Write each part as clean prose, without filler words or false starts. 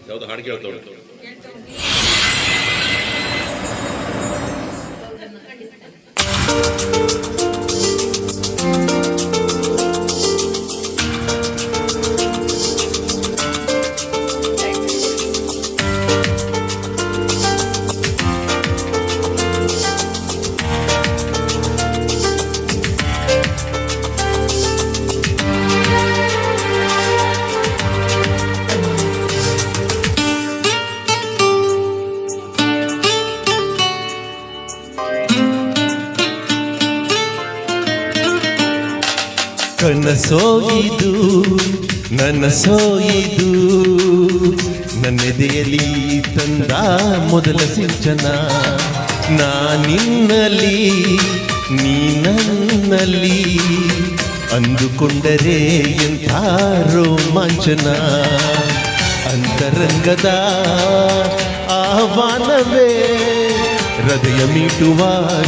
ಯಾವ್ದು ಹಾಡು ಕೇಳ್ತಾವೆ. ಕನಸೋಯಿದು ನನಸೋಯಿದು ನನ್ನೆದೆಯಲ್ಲಿ ತಂದ ಮೊದಲ ಸಿಂಚನ. ನಾನಿನ್ನಲ್ಲಿ ನೀ ನನ್ನಲ್ಲಿ ಅಂದುಕೊಂಡರೆ ಎಂಥ ರೋಮಾಂಚನ. ಅಂತರಂಗದ ಆಹ್ವಾನವೇ ಹೃದಯ ಮೀಟುವ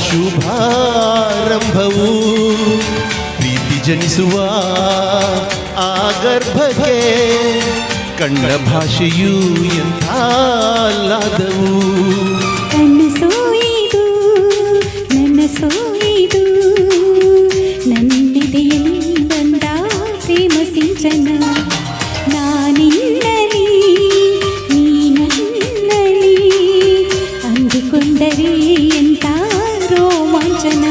ಶುಭಾರಂಭವು. ಪ್ರೀತಿ ಜನಿಸುವ ಆ ಗರ್ಭಕ್ಕೆ ಕಣ್ಣ ಭಾಷೆಯು ಎಂಥ ಆಹ್ಲಾದವು. ಕನಸೋಯಿದು ನನಸೋಯಿದು ನನ್ನೆದೆಯಲ್ಲಿ ಬಂದ ಪ್ರೇಮ ಸಿಂಚನ. ನಾನಿನ್ನಲಿ ನೀ ನನ್ನಲ್ಲಿ ಅಂದುಕೊಂಡರೆ ಎಂಥ ರೋಮಾಂಚನ.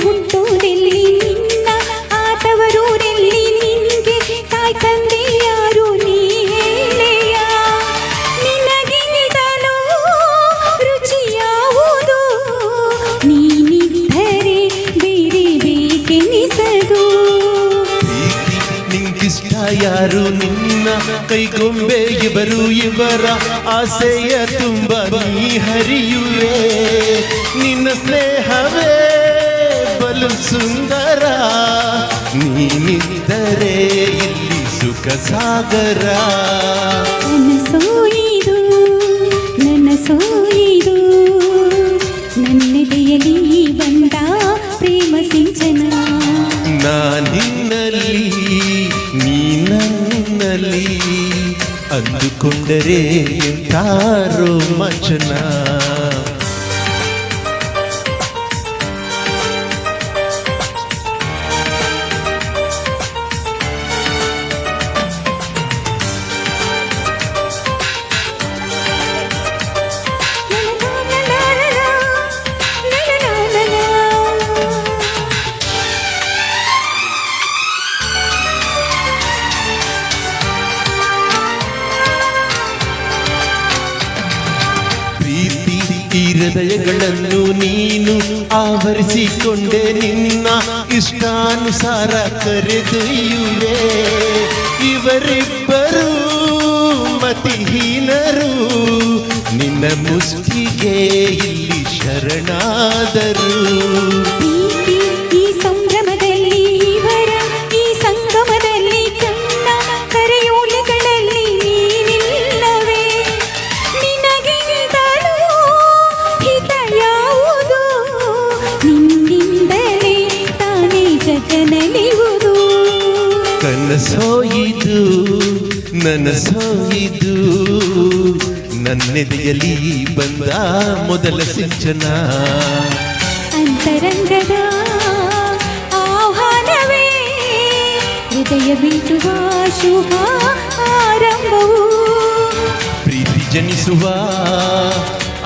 ಹುಟ್ಟೋದೆಲ್ಲಿ ನಿನ್ನ ಆತವರೂರೆಲ್ಲಿ ನಿನಗೆ ತಾಯಿ ತಂದೆ ಯಾರು ನೀ ಹೇಳೆಯ. ನಿನಗಿಂತಲೂ ರುಚಿ ಯಾವುದು ನೀನಿದ್ದರೆ ಬೇರೆ ಬೇಕೆನಿಸದು. ನಿಂಗಿಷ್ಟ ಯಾರು ನಿನ್ನ ಕೈಗೊಂಬೆ ಇವರು ಇವರ ಆಸೆಯ ತುಂಬ ನೀ ಹರಿಯುವೆ. ನಿನ್ನ ಸ್ನೇಹವೇ ಬಲು ಸುಂದರ ನೀನಿದ್ದರೆ ಇಲ್ಲಿ ಸುಖ ಸಾಗರ. ನನಸೋಯಿದು ನನಸೋಯಿದು ನನ್ನೆದೆಯಲ್ಲಿ ಬಂದ ಪ್ರೇಮ ಸಿಂಚನ. ನಾನಿನ್ನಲ್ಲಿ ನೀ ನನ್ನಲ್ಲಿ ಅಂದುಕೊಂಡರೆ ಎಂಥ ರೋಮಾಂಚನ. ಹೃದಯಗಳನ್ನು ನೀನು ಆವರಿಸಿಕೊಂಡೆ ನಿನ್ನ ಇಷ್ಟಾನುಸಾರ ಕರೆದೊಯ್ಯುವೆ. ಇವರಿಬ್ಬರು ಮತಿಹೀನರು ನಿನ್ನ ಮುಷ್ಟಿಗೆ ಇಲ್ಲಿ ಶರಣಾದರು. ಈ ಸಂಭ್ರಮದಲ್ಲಿ ಇವರ ಈ ಸಂಗಮದಲ್ಲಿ ಕಣ್ಣ ಕರೆಯೋಲೆಗಳಲ್ಲಿ ನೀನಿಲ್ಲವೇ. ನಿನಗಿಂತಲೂ ಹಿತ ಯಾವುದು ನಿನ್ನಿಂದಲೇ ತಾನೇ ಜಗನಲಿಯುವುದು. ಕನಸೋಯಿದು ನನಸೋಯಿದು ನನ್ನೆದೆಯಲ್ಲಿ ಬಂದ ಮೊದಲ ಸಿಂಚನ. ಅಂತರಂಗದ ಆಹ್ವಾನವೇ ಹೃದಯ ಬೀಟುವ ಶುಭ ಆರಂಭವು. ಪ್ರೀತಿ ಜನಿಸುವ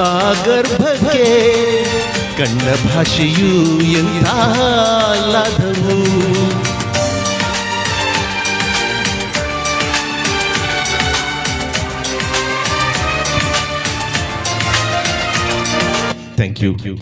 ಆ ಗರ್ಭಕ್ಕೆ ಕಣ್ಣ ಭಾಷೆಯು ಎಂಥ ಆಹ್ಲಾದವು. Thank you.